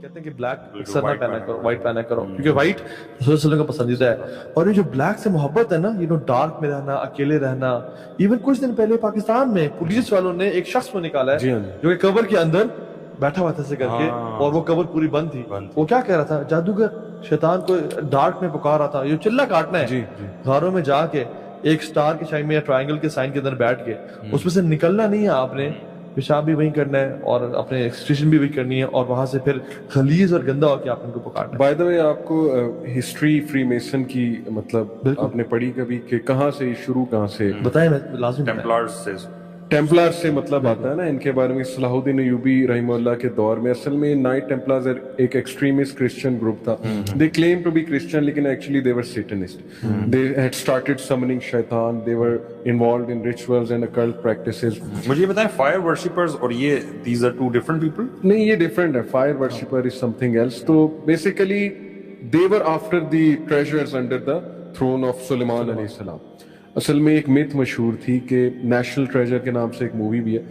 کہتے ہیں کہ بلیک اکثر نہ پہنا کرو, وائٹ پہنا کرو, کیونکہ وائٹ رسول صلی اللہ علیہ وسلم کا پسندیدہ ہے. اور یہ جو بلیک سے محبت ہے نا, ڈارک میں رہنا, اکیلے رہنا. ایون کچھ دن پہلے پاکستان میں پولیس والوں نے ایک شخص کو نکالا ہے جو کہ قبر کے اندر بیٹھا ہوا تھا ایسے کر کے, اور وہ قبر پوری بند تھی. وہ کیا کہہ رہا تھا, جادوگر شیطان کو ڈارک میں پکار رہا تھا, یہ چلا کاٹنا ہے. غاروں میں جا کے ایک سٹار کے شائن میں یا ٹرائنگل کے سائن کے اندر بیٹھ کے اس میں سے نکلنا نہیں ہے آپ نے, پیشاب بھی وہیں کرنا ہے اور اپنے ایکسکریشن بھی وہی کرنی ہے, اور وہاں سے پھر خلیز اور گندا ہو کے آپ ان کو پکارنا ہے. بائی دا وے, آپ کو ہسٹری فری میسن کی مطلب آپ نے پڑھی کبھی کہ کہاں سے شروع, کہاں سے بتائیں, میں لازم ٹیمپلار سے مطلب آتا ہے نا ان کے بارے میں. صلاح الدین ایوبی رحمہ اللہ کے دور میں اصل میں نائٹ ٹیمپلارز ایک ایکسٹریمسٹ کرسچن گروپ تھا. They claim to be Christian لیکن actually they were Satanist. They had started summoning شیطان, they were involved in rituals and occult practices. مجھے یہ بتائیں, فائر ورشپرز اور یہ these are two different people? نہیں, یہ ڈفرنٹ ہے. Fire worshipper is something else. تو basically they were after the treasures under the throne of Sulaiman علیہ السلام. اصل میں ایک میتھ مشہور تھی کہ نیشنل ٹریجر کے نام سے ایک مووی بھی ہے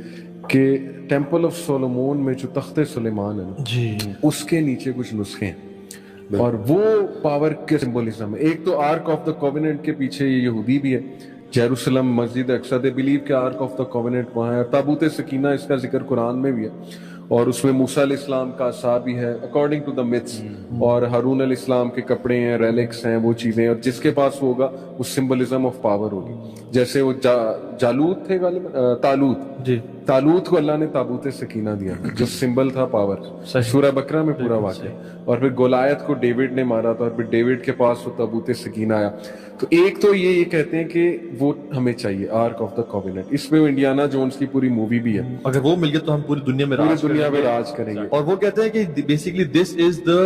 کہ ٹیمپل آف سولومون میں جو تخت سلیمان ہے اس کے نیچے کچھ نسخے ہیں, اور وہ پاور کے سمبولزم ہے. ایک تو آرک آف دا کووننٹ کے پیچھے یہ یہودی بھی ہے, Jerusalem Masjid Aqsa, they believe کہ آرک آف دا کووننٹ وہاں ہے. تابوت سکینہ اس کا ذکر قرآن میں بھی ہے, اور اس میں موسیٰ علیہ السلام کا عصا بھی ہے اکارڈنگ ٹو دا میتھس, اور ہارون علیہ السلام کے کپڑے ہیں, ریلکس ہیں, وہ چیزیں, اور جس کے پاس ہوگا وہ سمبلزم آف پاور ہوگی. جیسے وہ جالوت تھے تالوت کو اللہ نے تابوت سکینہ دیا جو سمبل تھا پاور. سورہ بقرہ میں پورا واقعہ. اور پھر گولیت کو ڈیوڈ نے مارا تھا, اور پھر ڈیوڈ کے پاس وہ تابوت سکینہ آیا. تو ایک تو یہ کہتے ہیں کہ وہ ہمیں چاہیے آرک آف دا کووننٹ. اس میں انڈیانا جونز کی پوری مووی بھی ہے, اگر وہ مل گیا تو ہم پوری دنیا میں راج کریں گے. اور وہ کہتے ہیں کہ بیسیکلی دس از دا,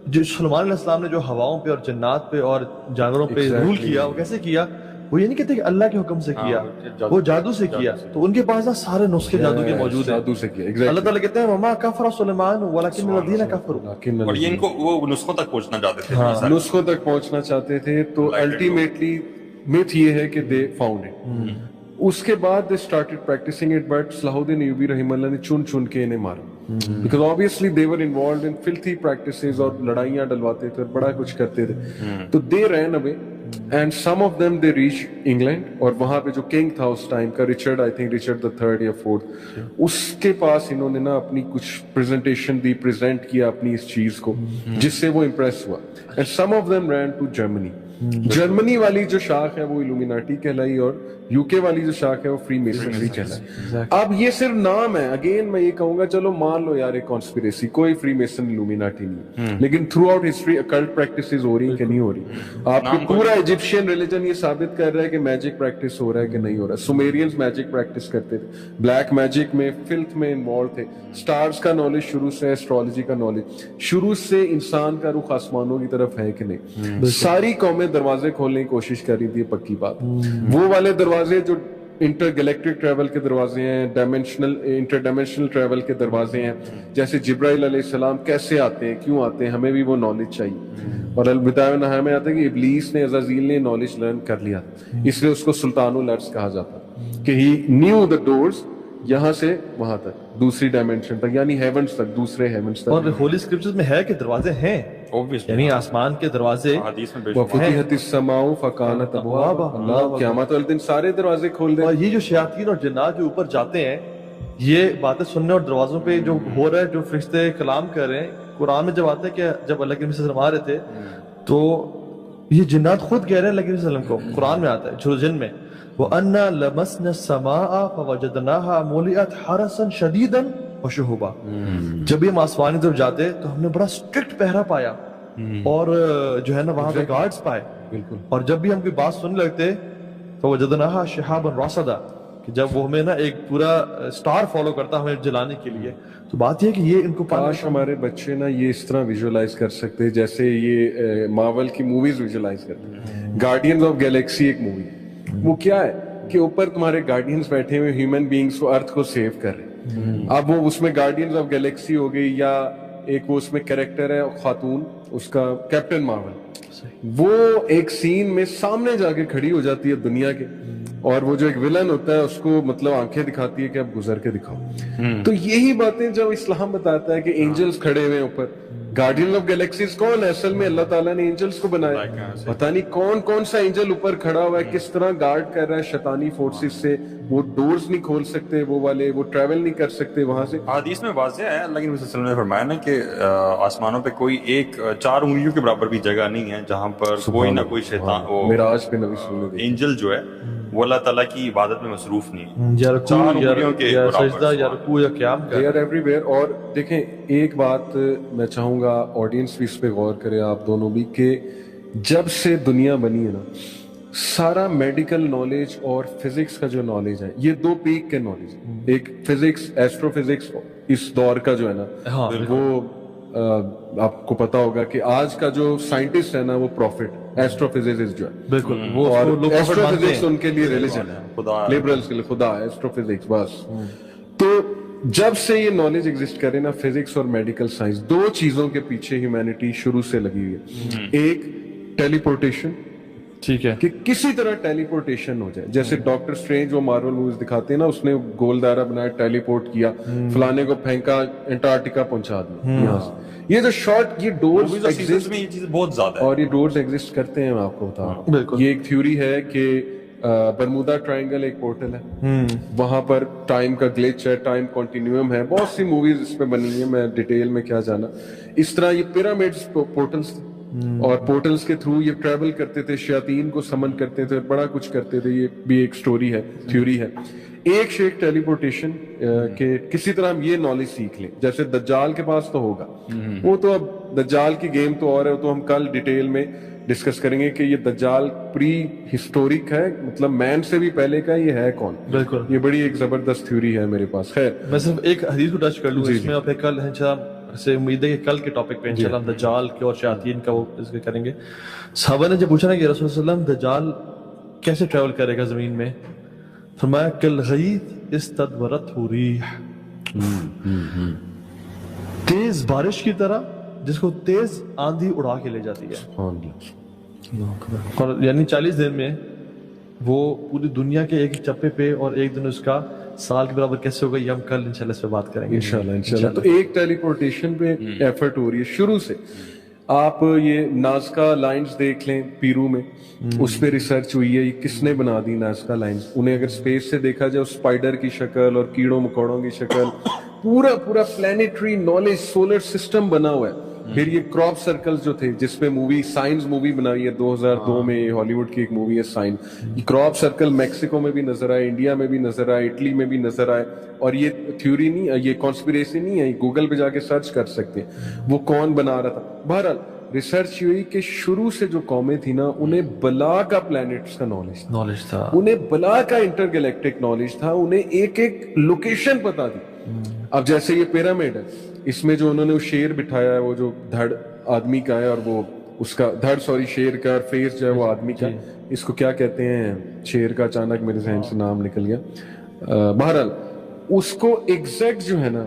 جو سلیمان علیہ السلام نے جو ہواؤں پہ اور جنات پہ اور جانوروں پہ رول کیا, وہ کیسے کیا؟ وہ یہ نہیں کہتے کہ اللہ کے حکم سے کیا, وہ جادو سے کیا. تو ان کے پاس نا سارے نسخے جادو کے موجود ہیں, جادو سے کیا. اللہ تعالیٰ کہتے ہیں وما کفر سلیمان ولکن الذین کفروا, اور یہ ان کو وہ نسخوں تک پہنچنا چاہتے تھے. نسخوں تک پہنچنا چاہتے تھے. تو الٹیمیٹلی میتھ یہ ہے کہ دے فاؤنڈ اٹ. اس کے بعد they started practicing it, but Salahuddin Ayubi رحمہ اللہ نے چن چن کے انہیں مارا, because obviously they were involved in filthy practices, اور لڑائیاں ڈلواتے تھے اور بڑا کچھ کرتے تھے. تو they ran away and some of them they reached England, اور وہاں پہ جو کنگ تھا اس ٹائم کا Richard, I think Richard the third یا fourth, اس کے پاس انہوں نے نا اپنی کچھ پریزنٹیشن دی, پریزنٹ کیا اپنی اس چیز کو, جس سے وہ امپریس ہوا. and some of them ran to Germany. Germany والی جو شاخ ہے وہ الومیناٹی کہلائی, اور یو کے والی جو شاخ ہے وہ فری میسنری کہلائی. اب یہ صرف نام ہے. اگین میں یہ کہوں گا چلو مان لو یار ایک کانسپیریسی, کوئی فری میسن الومیناٹی نہیں, لیکن through out history occult practices ہو رہی ہیں کہ نہیں ہو رہی. آپ کو پورا ایجپشین ریلیجن یہ ثابت کر رہا ہے کہ میجک پریکٹس ہو رہا ہے کہ نہیں ہو رہا. سومیرینز میجک پریکٹس کرتے تھے, بلیک میجک میں فلتھ میں انوالو تھے. سٹارز کا نالج شروع سے, ایسٹرالوجی کا نالج شروع سے, انسان کا رخ آسمانوں کی طرف ہے کہ نہیں. ساری قومیں دروازے کھولنے کی کوشش کر رہی تھی, پکی بات. وہ والے دروازے جو انٹر گلیکٹک ٹریول کے دروازے ہیں, انٹر ڈائمینشنل ٹریول کے دروازے ہیں, جیسے جبرائیل علیہ السلام کیسے آتے ہیں, کیوں آتے ہیں, ہمیں بھی وہ نالج چاہیے. اور البدایہ والنہایہ میں آتا ہے کہ ابلیس نے, عزازیل نے نالج لرن کر لیا, اس لیے اس کو سلطان الارض کہا جاتا کہ ہی نیو دا ڈورز, یہاں سے وہاں تک, دوسری ڈائمینشن تک, یعنی ہیونز تک, دوسرے ہیونز تک. اور ہولی اسکرپچرز میں ہے کہ دروازے ہیں, یعنی آسمان کے دروازے. وفتحت السماء فکانت ابوابا, اللہ قیامت والدن سارے دروازے کھول دیں. اور یہ جو شیاطین اور جنات جو اوپر جاتے ہیں, یہ باتیں سننے اور دروازوں پہ جو ہو رہا ہے, جو فرشتے کلام کر رہے ہیں, قرآن میں جب آتا ہے کہ جب اللہ کے نبی صلی اللہ علیہ وسلم آ رہے تھے تو یہ جنات خود کہہ رہے ہیں اللہ کے نبی صلی اللہ علیہ وسلم کو, قرآن میں آتا ہے جو جن میں وَأَنَّا لَمَسْنَا السَّمَاءَ فَوَجَدْنَاهَا مُلِئَتْ حَرَسًا شَدِيدًا وَشُهُبًا. جب یہ ہم آسمان کی طرف جاتے تو ہم نے بڑا اسٹرکٹ پہرا پایا, اور جو ہے نا وہاں پہ گارڈز پائے. بالکل. اور جب بھی ہم کوئی بات سننے لگتے فَوَجَدْنَاهَا شِهَابًا رَصَدًا, کہ جب وہ ہمیں نا ایک پورا سٹار فالو کرتا ہمیں جلانے کے لیے. تو بات یہ ہے کہ یہ ان کو کاش ہمارے بچے نا یہ اس طرح ویژولائز کر سکتے جیسے یہ مارول کی موویز ویژولائز کرتے ہیں. گارڈینز آف گیلیکسی ایک مووی, وہ کیا ہے کہ اوپر تمہارے گارڈینز بیٹھے ہوئے ہیومن بینگز وہ ارتھ کو سیو کر رہے ہیں. اب وہ اس میں گارڈینز آف گیلیکسی ہو گئی, یا ایک وہ اس میں کریکٹر ہے خاتون, اس کا کیپٹن مارول, وہ ایک سین میں سامنے جا کے کھڑی ہو جاتی ہے دنیا کے, اور وہ جو ایک ولن ہوتا ہے اس کو مطلب آنکھیں دکھاتی ہے کہ اب گزر کے دکھاؤ. تو یہی باتیں جب اسلام بتاتا ہے کہ اینجلز کھڑے ہوئے ہیں اوپر. گارڈین آف گیلیکسیز کون ہے؟ اصل میں اللہ تعالیٰ نے اینجلز کو بنایا. پتہ نہیں کون کون سا اینجل اوپر کھڑا ہوا ہے, کس طرح گارڈ کر رہا ہے شیطانی فورسز سے. وہ ڈورز نہیں کھول سکتے, وہ والے وہ ٹریول نہیں کر سکتے وہاں سے. حدیث میں واضح ہے, اللہ کے نبی صلی اللہ علیہ وسلم نے فرمایا نا کہ آسمانوں پہ کوئی ایک 4 انگلیوں کے برابر بھی جگہ نہیں ہے جہاں پر کوئی نہ کوئی شیطان وہ معراج پہ نبی صلی اللہ علیہ وسلم اینجل جو ہے وہ اللہ تعالیٰ کی عبادت میں مصروف نہیں ہے. یا رکوع 4 انگلیوں کے یا برابر. سجدہ یا رکوع یا قیام They کا. are everywhere. اور دیکھیں ایک بات میں چاہوں گا آڈینس بھی اس پہ غور کرے, آپ دونوں بھی, کہ جب سے دنیا بنی ہے نا سارا میڈیکل نالج اور فزکس کا جو نالج ہے یہ 2 پیک کے نالج ہے. ایک فزکس, ایسٹرو فزکس اس دور کا جو ہے نا وہ آپ کو پتا ہوگا کہ آج کا جو سائنٹسٹ ہے نا وہ پروفٹ ایسٹرو فزکس جو ہے, بالکل وہ اور ایسٹرو فزکس ان کے لیے ریلیجن ہے, خدا لبرلز کے لیے خدا ہے, ایسٹرو فزکس بس. تو جب سے یہ نالج ایگزسٹ کرے نا فزکس اور میڈیکل سائنس, 2 چیزوں کے پیچھے ہیومینٹی شروع سے لگی ہوئی ہے. ایک ٹیلی پورٹیشن, ٹھیک ہے, کہ کسی طرح ٹیلی پورٹیشن ہو جائے. جیسے ڈاکٹر اسٹرینج وہ مارول موویز دکھاتے ہیں نا, اس نے گول دائرہ بنایا, ٹیلی پورٹ کیا, فلانے کو پھینکا, انٹارکٹیکا پہنچا دیا یہاں سے. یہ جو شارٹ یہ ڈورز سیزنز میں یہ چیز بہت زیادہ ہے, اور یہ ڈورز ایگزسٹ کرتے ہیں, میں آپ کو بتا رہا ہوں. بالکل. یہ ایک تھیوری ہے کہ برمودا ٹرائنگل ایک پورٹل ہے, وہاں پر ٹائم کا گلیچ ہے, ٹائم کنٹینیوم ہے. بہت سی موویز اس پہ بنی ہیں, میں ڈیٹیل میں کیا جانا. اس طرح یہ پیرامڈز پورٹلز تھے, اور پورٹلز کے تھرو یہ ٹریول کرتے تھے, شیاطین کو سمن کرتے تھے, بڑا کچھ کرتے تھے. یہ بھی ایک سٹوری ہے, تھیوری ہے. ایک شیخ ٹیلی پورٹیشن کہ کسی طرح ہم یہ نالج سیکھ لیں. جیسے دجال کے پاس تو ہوگا, وہ تو اب دجال کی گیم تو اور ہے, وہ تو ہم کل ڈیٹیل میں ڈسکس کریں گے کہ یہ دجال پری ہسٹورک ہے, مطلب مین سے بھی پہلے کا, یہ ہے کون. بالکل. یہ بڑی ایک زبردست تھیوری ہے میرے پاس. خیر میں صرف ایک حدیث کو ٹچ کر لوں اس میں, اور پھر کل انشاءاللہ سے امید ہے کہ کل کے ٹاپک پہ انشاءاللہ ہم دجال کے اور شیاطین کا وہ ذکر کریں گے. صحابہ نے جب پوچھا نا کہ رسول اللہ صلی اللہ علیہ وسلم دجال کیسے ٹریول کرے گا زمین میں, فرمایا کالغیث استدبرت ریح, تیز بارش کی طرح جس کو تیز آندھی اڑا کے لے جاتی ہے. اور یعنی 40 دن میں وہ پوری دنیا کے ایک چپے پہ, اور ایک دن اس کا سال کے برابر کیسے ہوگا, یہ ہم کل انشاءاللہ اس پہ بات کریں گے انشاءاللہ. تو ایک ٹیلی پورٹیشن پہ ایفرٹ ہو رہی ہے شروع سے. آپ یہ نازکا لائنز دیکھ لیں پیرو میں, اس پہ ریسرچ ہوئی ہے. یہ کس نے بنا دی نازکا لائنز؟ انہیں اگر سپیس سے دیکھا جائے, اسپائڈر کی شکل اور کیڑوں مکوڑوں کی شکل, پورا پلانیٹری نالج سولر سسٹم بنا ہوا ہے. پھر یہ کراپ سرکل جو تھے جس پہ مووی سائنس مووی بنائی ہے 2002 میں, ہالی ووڈ کی ایک مووی ہے سائن. یہ کراپ سرکل میکسیکو میں بھی نظر آئے, انڈیا میں بھی نظر آئے, اٹلی میں بھی نظر آئے. اور یہ تھیوری نہیں, یہ کانسپیریسی نہیں ہے, گوگل پہ جا کے سرچ کر سکتے ہیں وہ کون بنا رہا تھا. بہرحال ریسرچ ہوئی کہ شروع سے جو قومیں تھی نا انہیں بلا کا پلانٹس کا نالج تھا, انہیں بلا کا انٹر گلیکٹک نالج تھا, انہیں ایک ایک لوکیشن پتا تھی. اب جیسے یہ پیرامڈ ہے, اس میں جو انہوں نے وہ شیر بٹھایا ہے, وہ جو دھڑ آدمی کا ہے, اور وہ اس کا دھڑ شیر کا, اور فیس جو ہے وہ آدمی کا. اس کو کیا کہتے ہیں شیر کا, اچانک میرے ذہن سے نام نکل گیا. بہرحال اس کو ایگزیکٹ جو ہے نا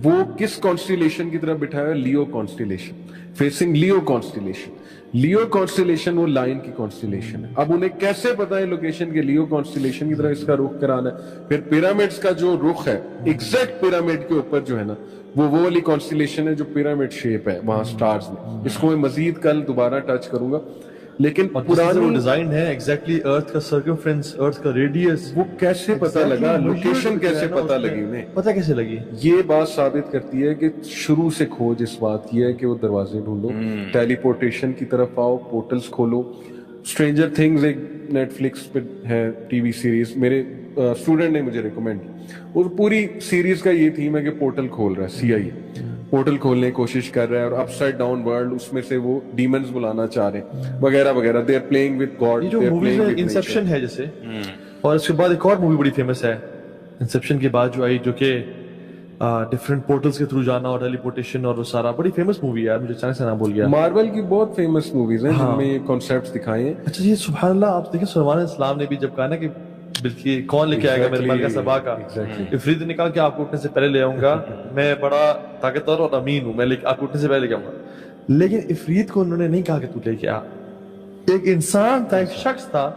وہ کس کانسٹیلیشن کی طرف بٹھایا ہے, لیو کانسٹیلیشن, فیسنگ لیو کانسٹیلیشن. لیو کانسٹیلیشن وہ لائن کی کانسٹیلیشن ہے. اب انہیں کیسے پتا ہے لوکیشن کے لیو کانسٹیلیشن کی طرح اس کا رخ کرانا ہے. پھر پیرامڈز کا جو رخ ہے ایگزیکٹ پیرامڈ کے اوپر جو ہے نا وہ والی کانسٹیلیشن ہے جو پیرامڈ شیپ ہے وہاں سٹارز میں. اس کو میں مزید کل دوبارہ ٹچ کروں گا. لیکن پرانی ڈیزائن ہے ایگزیکٹلی ارتھ کا سرکمفرنس, ارتھ کا ریڈیس, وہ کیسے پتا لگا, لوکیشن کیسے پتا لگی انہیں, پتا کیسے لگی؟ یہ بات ثابت کرتی ہے کہ شروع سے کھوج اس بات کی ہے کہ وہ دروازے ڈھونڈو, ٹیلی پورٹیشن کی طرف آؤ, پورٹلز کھولو. اسٹرینجر تھنگز ایک نیٹ فلکس پہ ہے ٹی وی سیریز, میرے اسٹوڈنٹ نے مجھے ریکمینڈ کی. وہ پوری سیریز کا یہ تھیم ہے کہ پورٹل کھول رہا ہے, CIA پورٹل کھولنے کی کوشش کر رہا ہے, اور اپ سائڈ ڈاؤن ورلڈ اس میں سے وہ ڈیمنز بلانا چاہ رہے ہیں وغیرہ وغیرہ. They are playing with God. یہ جو موویز ہے انسیپشن ہے جیسے, اور اس کے بعد ایک اور مووی بڑی فیمس ہے انسیپشن کے بعد جو آئی, جو کہ ڈفرنٹ پورٹلز کے تھرو جانا اور ٹیلی پورٹیشن, اور وہ سارا بڑی فیمس مووی ہے. مجھے اچانک سے نام بھول گیا. مارول کی بہت فیمس موویز ہیں جن میں یہ کانسیپٹس دکھائے ہیں. اچھا یہ سبحان اللہ, آپ دیکھیں سلیمان علیہ السلام نے بھی جب کہا نا کہ بلکہ کون لے کے آئے گا میرے ملکہ سبا کا, افریت نے کہا کہ آپ کو اٹھنے سے پہلے لے آؤں گا, میں بڑا طاقتور اور امین ہوں, میں آپ کو اٹھنے سے پہلے لے کے آؤں گا. لیکن افریت کو انہوں نے نہیں کہا کہ تو لے کے آ. ایک انسان تھا, ایک شخص تھا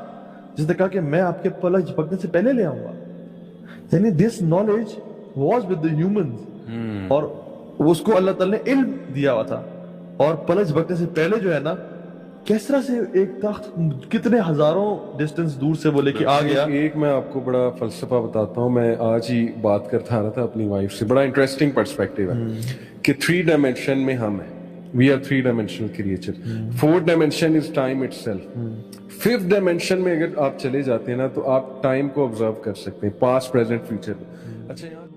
جس نے کہا کہ میں آپ کے پلک جھپکنے سے پہلے لے آؤں گا. یعنی this knowledge was with the humans, اور اس کو اللہ تعالی نے علم دیا ہوا تھا. اور پلک جھپکنے سے پہلے جو ہے نا کس طرح سے ایک تخت کتنے ہزاروں ڈسٹینس دور سے وہ لے کے آ گیا. ایک میں آپ کو بڑا فلسفہ بتاتا ہوں, میں آج ہی بات کرتا رہا تھا اپنی وائف سے, بڑا انٹرسٹنگ پرسپیکٹیو ہے کہ 3 ڈائمینشن میں ہم ہیں, we are 3 dimensional creature, 4th dimension is time itself, 5th dimension میں اگر آپ چلے جاتے ہیں نا تو آپ ٹائم کو آبزرو کر سکتے ہیں, پاسٹ پریزنٹ فیوچر. اچھا یہاں